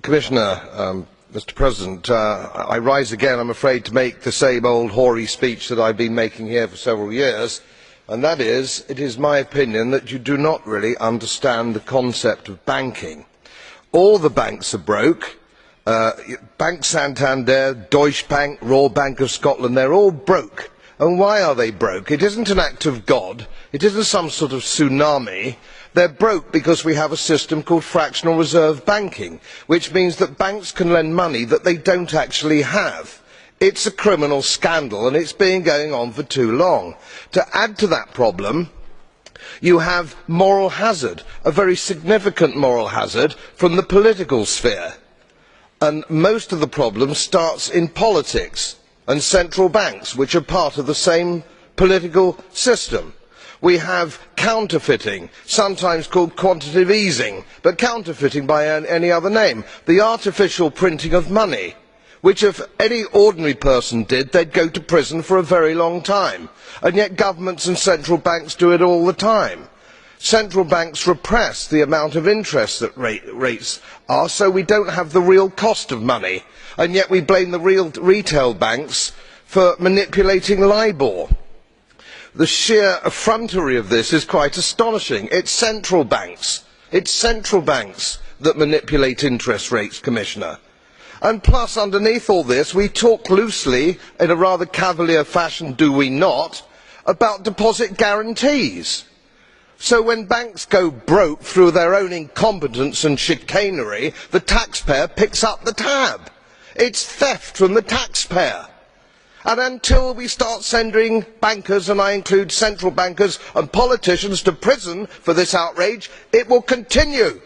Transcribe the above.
Commissioner, Mr. President, I rise again, I am afraid, to make the same old hoary speech that I have been making here for several years, and that is, it is my opinion that you do not really understand the concept of banking. All the banks are broke. Bank Santander, Deutsche Bank, Royal Bank of Scotland, they are all broke. And why are they broke? It isn't an act of God. It isn't some sort of tsunami. They are broke because we have a system called fractional reserve banking, which means that banks can lend money that they do not actually have. It is a criminal scandal, and it has been going on for too long. To add to that problem, you have moral hazard, a very significant moral hazard from the political sphere. And most of the problem starts in politics and central banks, which are part of the same political system. We have counterfeiting, sometimes called quantitative easing, but counterfeiting by any other name. The artificial printing of money, which if any ordinary person did, they would go to prison for a very long time. And yet governments and central banks do it all the time. Central banks repress the amount of interest that rates are, so we do not have the real cost of money. And yet we blame the retail banks for manipulating LIBOR. The sheer effrontery of this is quite astonishing. It is central banks that manipulate interest rates, Commissioner. And plus, underneath all this, we talk loosely, in a rather cavalier fashion, do we not, about deposit guarantees. So when banks go broke through their own incompetence and chicanery, the taxpayer picks up the tab. It is theft from the taxpayer. And until we start sending bankers, and I include central bankers and politicians, to prison for this outrage, it will continue.